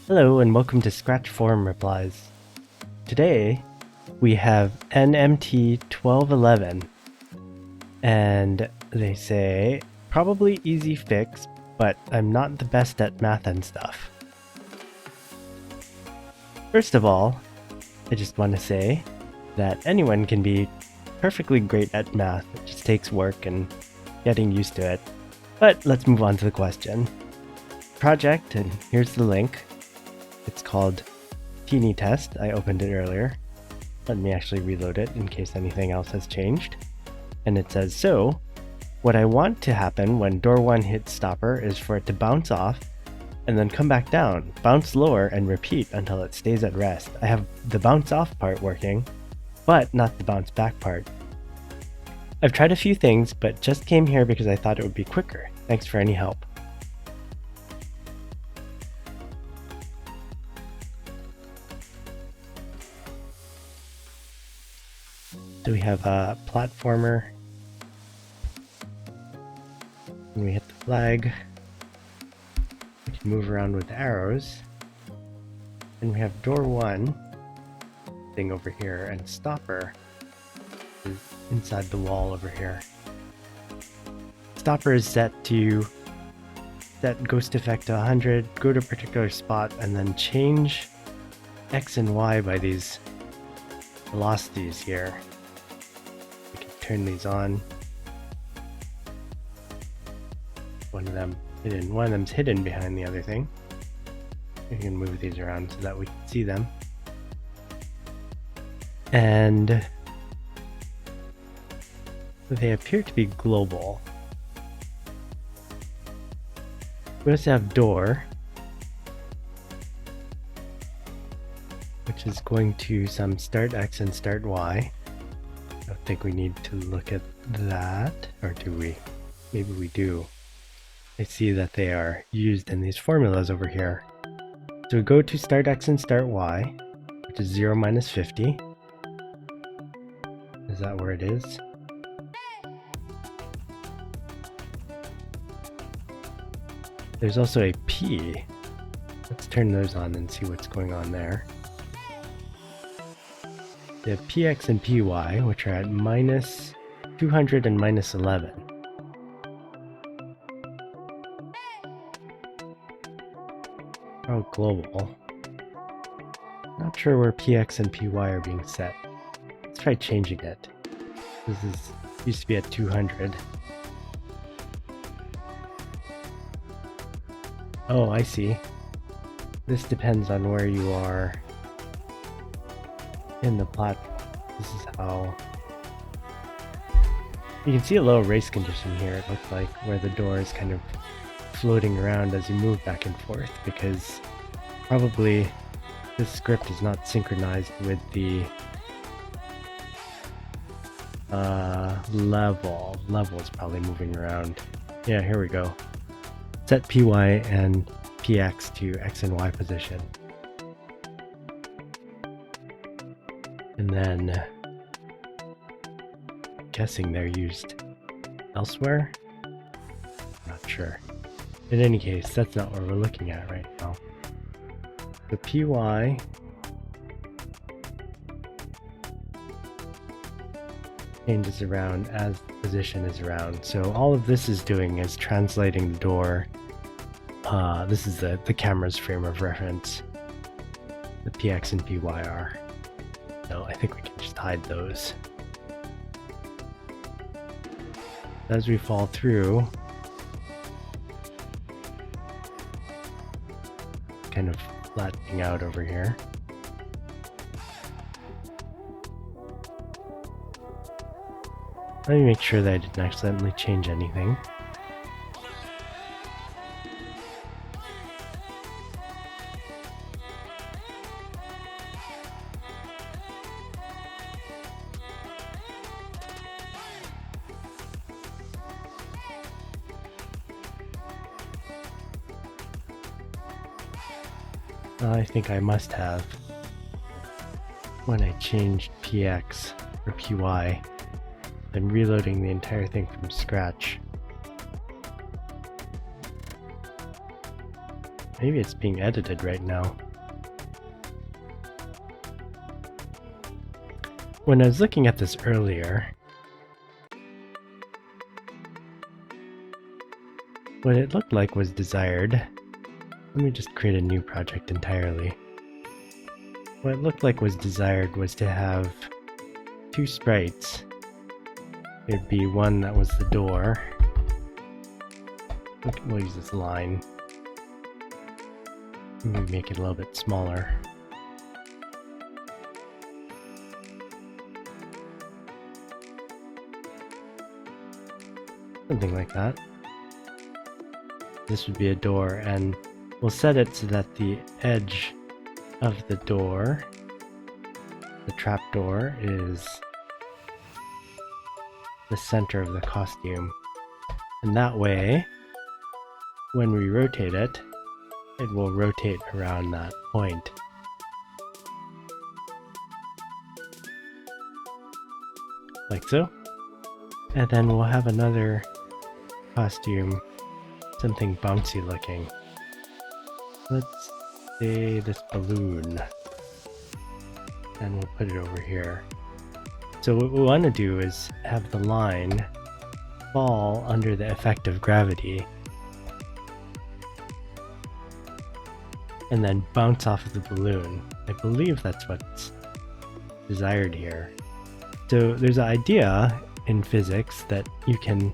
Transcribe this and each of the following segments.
Hello and welcome to Scratch Forum Replies. Today we have NMT 1211 and they say probably easy fix, but I'm not the best at math and stuff. First of all, I just want to say that anyone can be perfectly great at math. It just takes work and getting used to it. But let's move on to the question. Project, and here's the link. It's called Teeny Test. I opened it earlier. Let me actually reload it in case anything else has changed. And it says, so what I want to happen when door 1 hits stopper is for it to bounce off and then come back down, bounce lower, and repeat until it stays at rest. I have the bounce off part working, but not the bounce back part. I've tried a few things, but just came here because I thought it would be quicker. Thanks for any help. So we have a platformer, when we hit the flag, we can move around with arrows, and we have door 1 thing over here, and stopper is inside the wall over here. Stopper is set ghost effect to 100, go to a particular spot, and then change X and Y by these velocities here. We can turn these on. One of them's hidden behind the other thing. We can move these around so that we can see them. And they appear to be global. We also have door, which is going to some start X and start Y. I don't think we need to look at that, or do we? Maybe we do. I see that they are used in these formulas over here. So we go to start X and start Y, which is 0 minus 50. Is that where it is? There's also a P. Let's turn those on and see what's going on there. The PX and PY, which are at minus 200 and minus 11. Oh, global. Not sure where PX and PY are being set. Let's try changing it. This used to be at 200. Oh, I see. This depends on where you are in the platform. This is how... You can see a little race condition here, it looks like, where the door is kind of floating around as you move back and forth, because probably this script is not synchronized with the level. Level is probably moving around. Yeah, here we go. Set PY and PX to X and Y position. And then, guessing they're used elsewhere? Not sure. In any case, that's not what we're looking at right now. The PY changes around as the position is around. So all of this is doing is translating the door. This is the camera's frame of reference. The PX and PY are. So I think we can just hide those. As we fall through, kind of flattening out over here. Let me make sure that I didn't accidentally change anything. I think I must have when I changed PX or PY. I'm reloading the entire thing from scratch. maybe it's being edited right now. When I was looking at this earlier, what it looked like was desired. Let me just create a new project entirely. What it looked like was desired was to have two sprites. There'd be one that was the door. We'll use this line. Maybe make it a little bit smaller. Something like that. This would be a door, and we'll set it so that the edge of the door, the trapdoor, is the center of the costume. And that way, when we rotate it, it will rotate around that point. Like so. And then we'll have another costume, something bouncy looking. Let's say this balloon. And we'll put it over here. So what we want to do is have the line fall under the effect of gravity and then bounce off of the balloon. I believe that's what's desired here. So there's an idea in physics that you can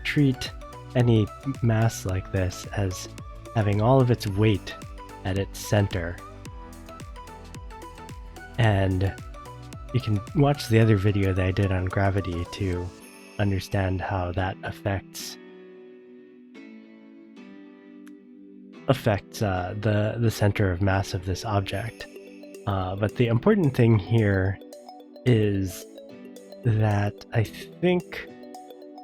treat any mass like this as having all of its weight at its center. And you can watch the other video that I did on gravity to understand how that affects the center of mass of this object. But the important thing here is that I think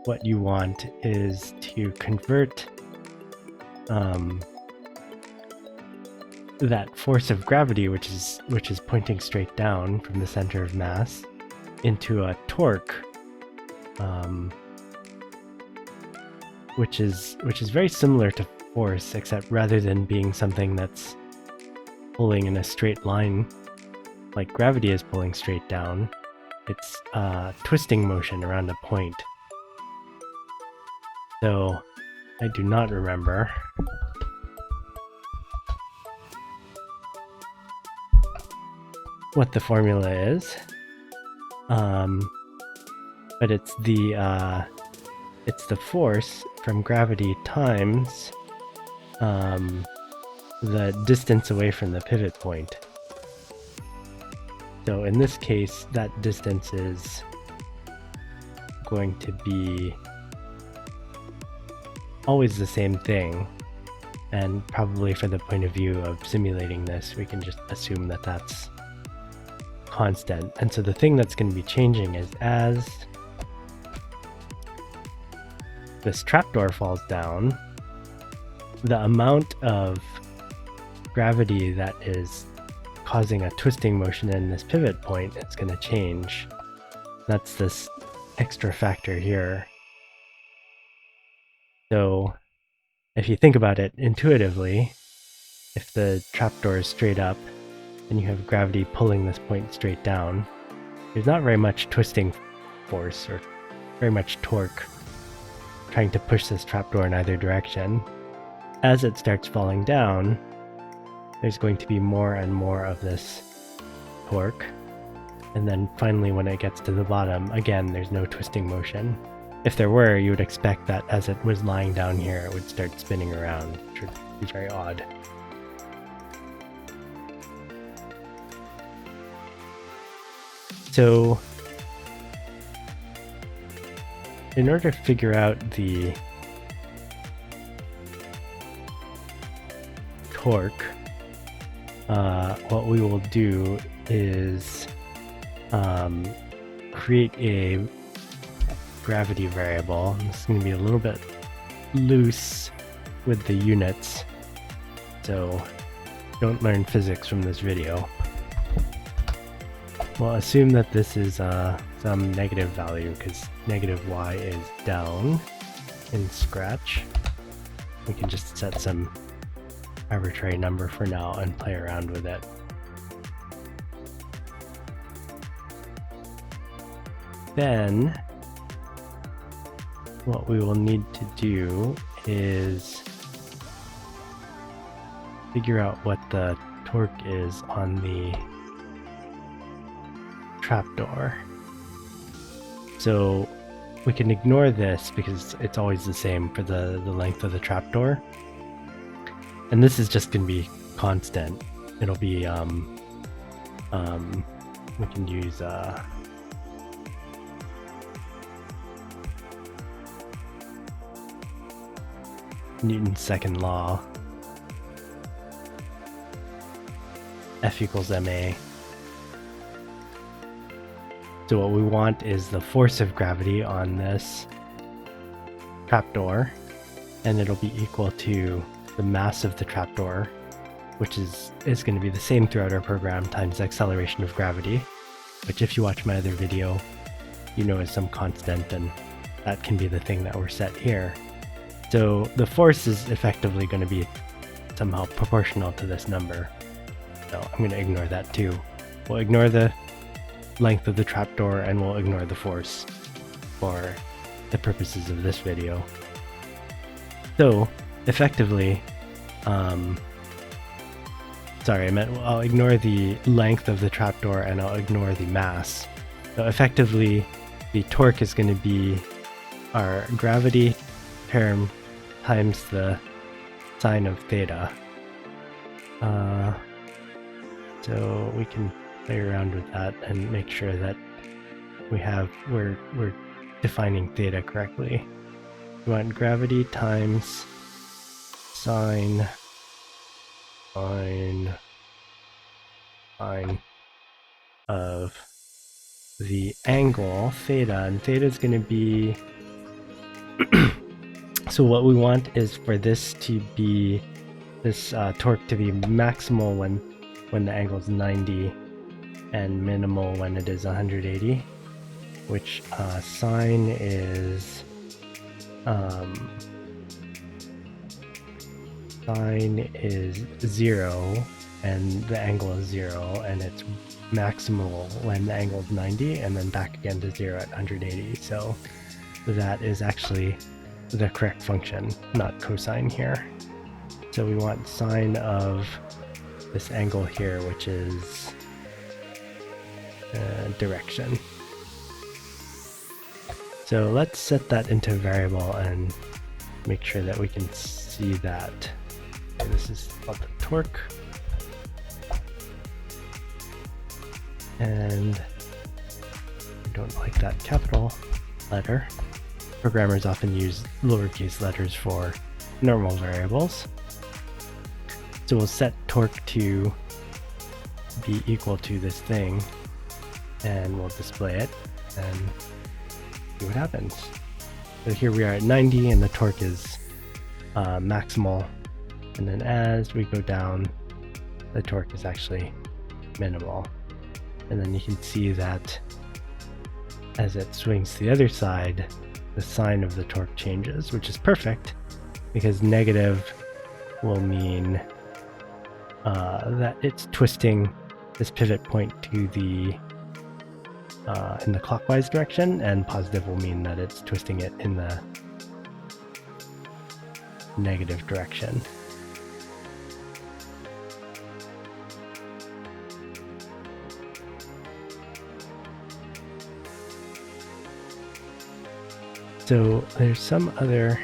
what you want is to convert that force of gravity, which is pointing straight down from the center of mass, into a torque, which is very similar to force, except rather than being something that's pulling in a straight line like gravity is pulling straight down, it's twisting motion around a point. So I do not remember what the formula is, but it's the force from gravity times the distance away from the pivot point. So in this case, that distance is going to be always the same thing, and probably for the point of view of simulating this, we can just assume that that's constant. And so the thing that's going to be changing is as this trapdoor falls down, the amount of gravity that is causing a twisting motion in this pivot point is going to change. That's this extra factor here. So if you think about it intuitively, if the trapdoor is straight up and you have gravity pulling this point straight down, there's not very much twisting force or very much torque trying to push this trapdoor in either direction. As it starts falling down, there's going to be more and more of this torque. And then finally, when it gets to the bottom, again, there's no twisting motion. If there were, you would expect that as it was lying down here, it would start spinning around, which would be very odd. So, in order to figure out the torque, what we will do is create a gravity variable. This is going to be a little bit loose with the units, so don't learn physics from this video. We'll assume that this is some negative value, because negative y is down in Scratch. We can just set some arbitrary number for now and play around with it. Then what we will need to do is figure out what the torque is on the trapdoor. So we can ignore this because it's always the same for the length of the trapdoor. And this is just going to be constant. It'll be, we can use, Newton's second law. F equals ma. So what we want is the force of gravity on this trapdoor, and it'll be equal to the mass of the trapdoor, which is going to be the same throughout our program, times the acceleration of gravity, which if you watch my other video, you know is some constant, and that can be the thing that we're set here. So the force is effectively going to be somehow proportional to this number. So I'm going to ignore that too. We'll ignore the length of the trapdoor and we'll ignore the force for the purposes of this video. So effectively, I'll ignore the length of the trapdoor and I'll ignore the mass. So effectively, the torque is going to be our gravity term times the sine of theta. So we can play around with that and make sure that we're defining theta correctly. We want gravity times sine of the angle theta, and theta is going to be so what we want is for this to be torque to be maximal when the angle is 90 and minimal when it is 180, which sine is 0 and the angle is 0, and it's maximal when the angle is 90 and then back again to 0 at 180. So that is actually the correct function, not cosine here. So we want sine of this angle here, which is direction. So let's set that into a variable and make sure that we can see that. Okay, this is about the torque. And I don't like that capital letter. Programmers often use lowercase letters for normal variables. So we'll set torque to be equal to this thing, and we'll display it and see what happens. So here we are at 90 and the torque is maximal, and then as we go down, the torque is actually minimal. And then you can see that as it swings to the other side, the sign of the torque changes, which is perfect because negative will mean that it's twisting this pivot point to the in the clockwise direction, and positive will mean that it's twisting it in the negative direction. So there's some other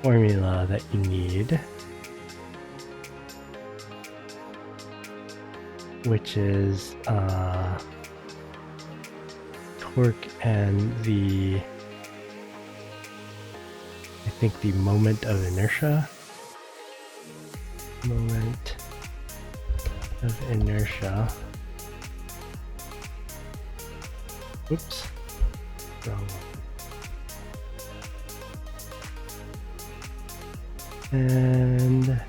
formula that you need, which is torque and I think the moment of inertia. Moment of inertia. Oops. Wrong. And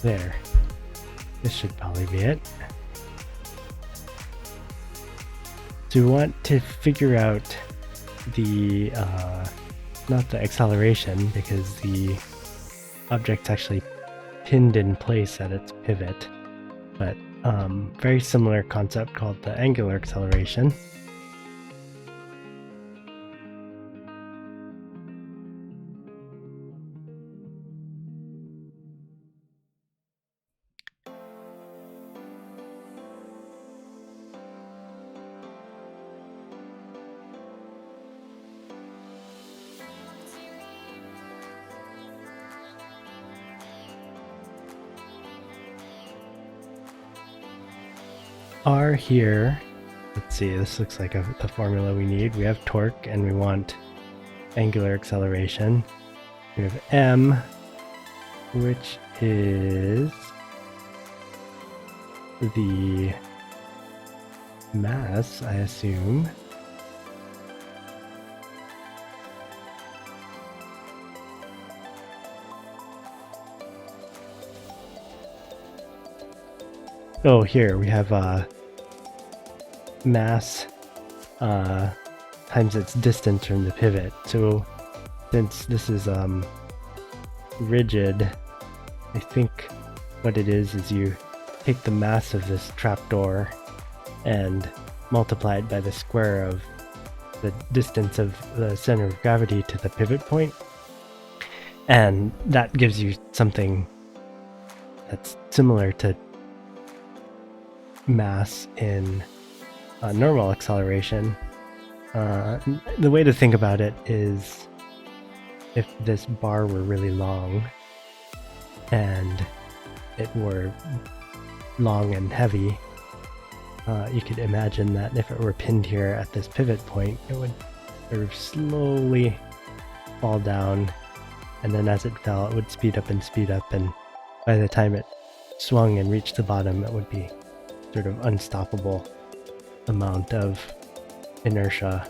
there. This should probably be it. So we want to figure out the not the acceleration, because the object's actually pinned in place at its pivot, but very similar concept called the angular acceleration. R here, let's see, this looks like the formula we need. We have torque and we want angular acceleration. We have M, which is the mass, I assume. Oh, here we have mass times its distance from the pivot. So since this is rigid, I think what it is you take the mass of this trapdoor and multiply it by the square of the distance of the center of gravity to the pivot point, and that gives you something that's similar to mass in normal acceleration. The way to think about it is, if this bar were really long and it were long and heavy, you could imagine that if it were pinned here at this pivot point, it would sort of slowly fall down, and then as it fell, it would speed up, and by the time it swung and reached the bottom, it would be sort of unstoppable amount of inertia.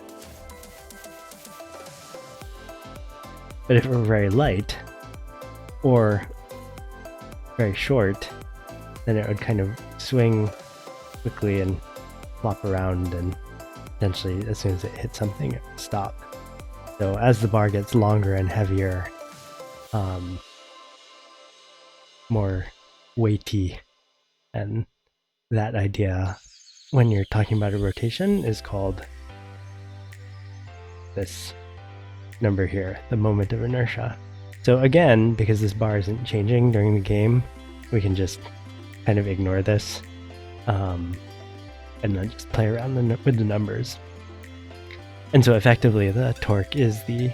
But if it were very light or very short, then it would kind of swing quickly and flop around, and eventually as soon as it hit something, it would stop. So as the bar gets longer and heavier, more weighty, and that idea, when you're talking about a rotation, is called this number here, the moment of inertia. So again, because this bar isn't changing during the game, we can just kind of ignore this and then just play around with the numbers. And so effectively the torque is the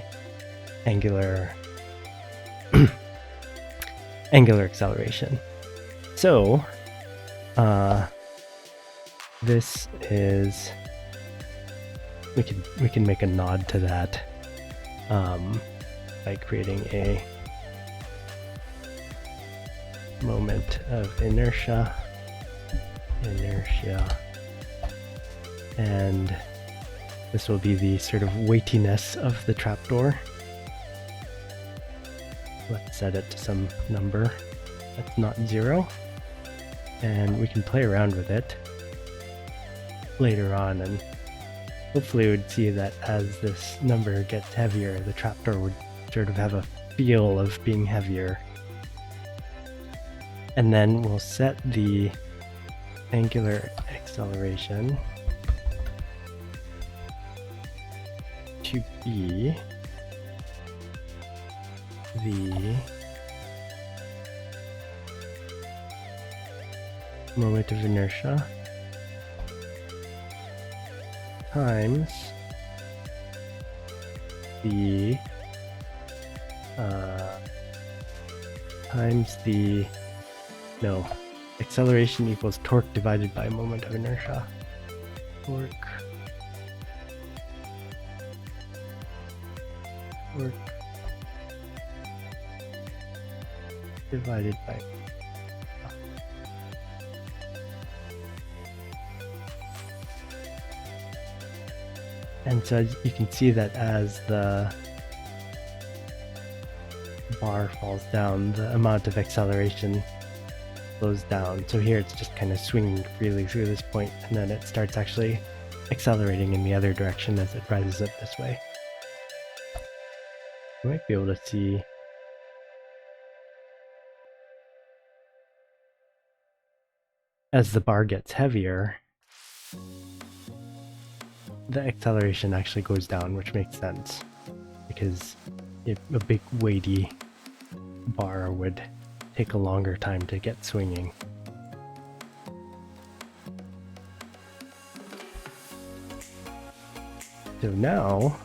angular angular acceleration. So this is, we can make a nod to that by creating a moment of inertia, and this will be the sort of weightiness of the trapdoor. Let's set it to some number that's not 0, and we can play around with it later on, and hopefully we would see that as this number gets heavier, the trapdoor would sort of have a feel of being heavier. And then we'll set the angular acceleration to be the moment of inertia times the acceleration equals torque divided by moment of inertia. Torque divided by and so you can see that as the bar falls down, the amount of acceleration slows down. So here it's just kind of swinging freely through this point, and then it starts actually accelerating in the other direction as it rises up this way. You might be able to see as the bar gets heavier, the acceleration actually goes down, which makes sense because a big weighty bar would take a longer time to get swinging. So now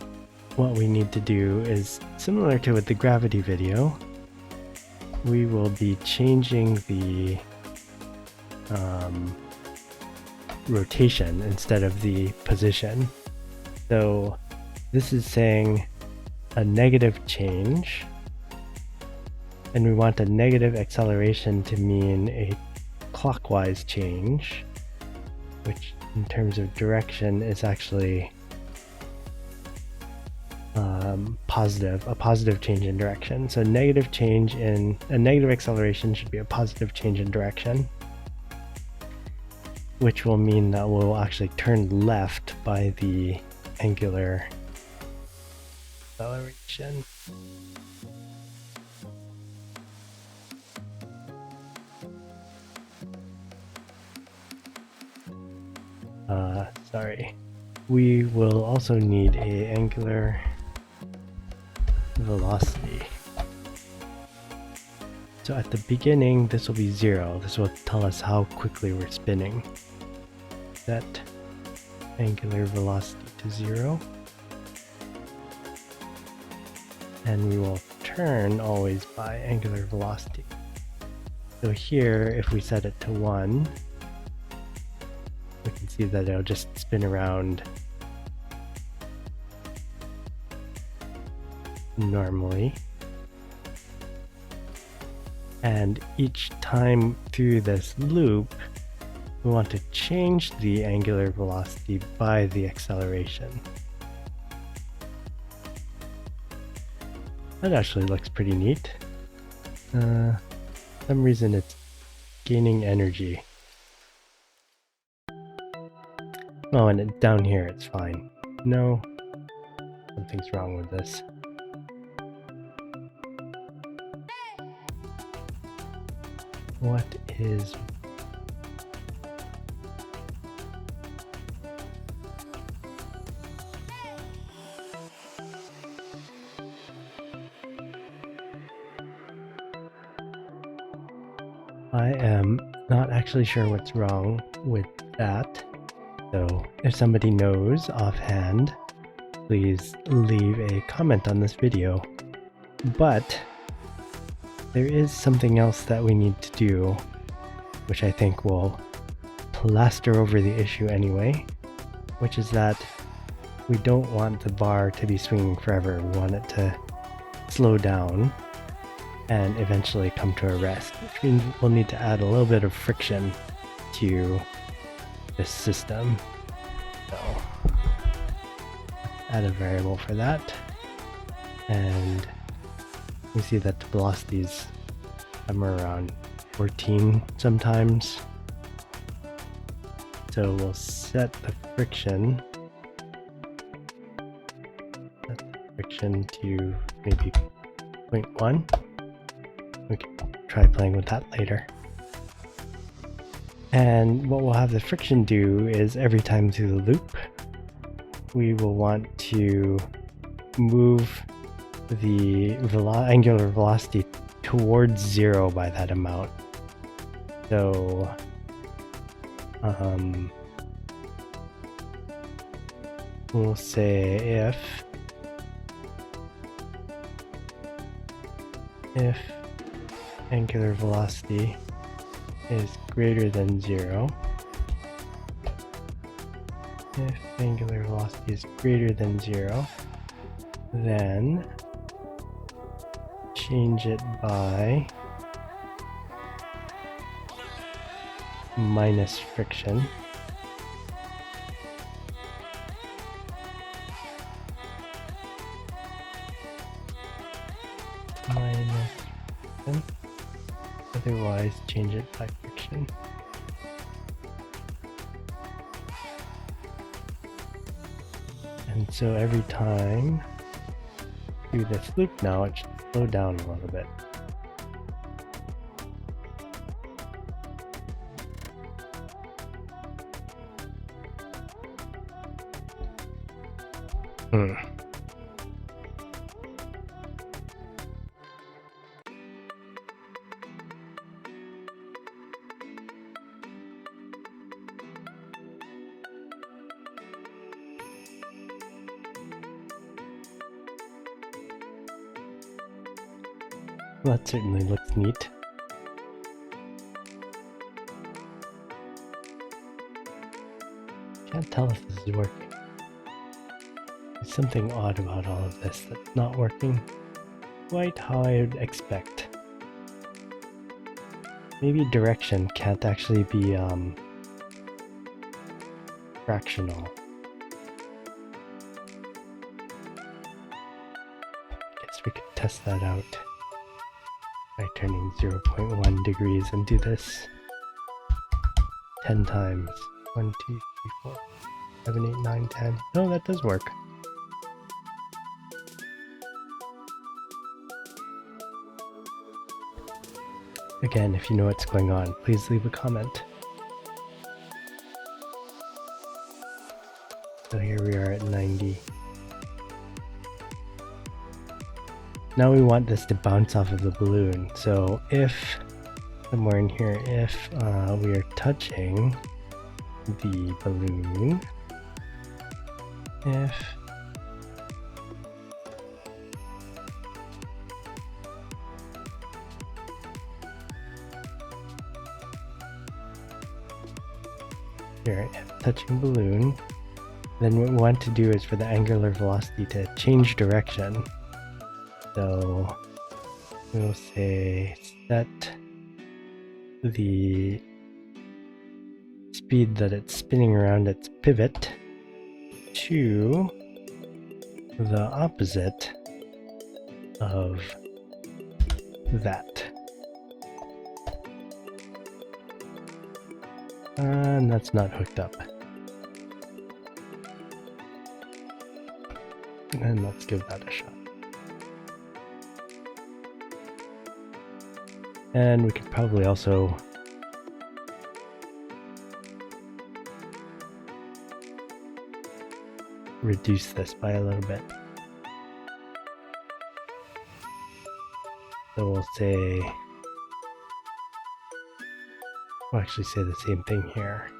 what we need to do is similar to with the gravity video, we will be changing the rotation instead of the position. So this is saying a negative change, and we want a negative acceleration to mean a clockwise change, which in terms of direction is actually a positive change in direction. So a negative acceleration should be a positive change in direction, which will mean that we'll actually turn left by the angular acceleration. Sorry. We will also need a angular velocity. So at the beginning, this will be 0. This will tell us how quickly we're spinning. Set angular velocity to 0. And we will turn always by angular velocity. So here, if we set it to 1, we can see that it'll just spin around normally. And each time through this loop, we want to change the angular velocity by the acceleration. That actually looks pretty neat. For some reason it's gaining energy. Oh, and down here it's fine. No, something's wrong with this. What is... I am not actually sure what's wrong with that. So if somebody knows offhand, please leave a comment on this video. But there is something else that we need to do, which I think will plaster over the issue anyway, which is that we don't want the bar to be swinging forever. We want it to slow down and eventually come to a rest, which means we'll need to add a little bit of friction to this system. So add a variable for that, and we see that the velocities somewhere around 14 sometimes. So we'll set the friction to maybe 0.1. We can try playing with that later. And what we'll have the friction do is every time through the loop, we will want to move the angular velocity towards 0 by that amount. So we'll say if angular velocity is greater than 0, if angular velocity is greater than 0, then change it by minus friction. Minus friction. Otherwise, change it by friction. And so every time do this loop now, it should slow down a little bit. Well, that certainly looks neat. Can't tell if this is working. There's something odd about all of this that's not working quite how I would expect. Maybe direction can't actually be fractional. Guess we could test that out by turning 0.1 degrees and do this 10 times. 1, 2, 3, 4, 7, 8, 9, 10. No, that does work. Again, if you know what's going on, please leave a comment. So here we are at 90. Now we want this to bounce off of the balloon. So if, somewhere in here, if we are touching the balloon, if here, if touching balloon, then what we want to do is for the angular velocity to change direction. So we'll say set the speed that it's spinning around its pivot to the opposite of that. And that's not hooked up. And let's give that a shot. And we could probably also reduce this by a little bit. So we'll say, we'll actually say the same thing here.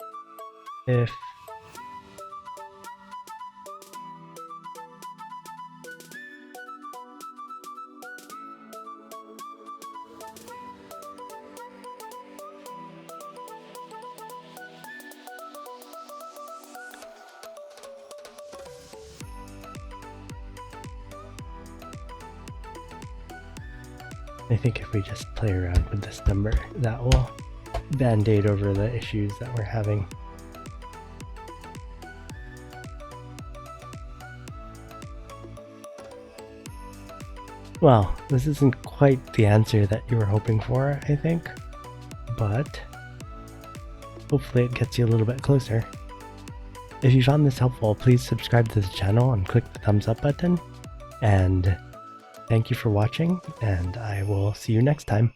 If I think if we just play around with this number, that will band-aid over the issues that we're having. Well, this isn't quite the answer that you were hoping for, I think, but hopefully it gets you a little bit closer. If you found this helpful, please subscribe to the channel and click the thumbs up button, and thank you for watching, and I will see you next time.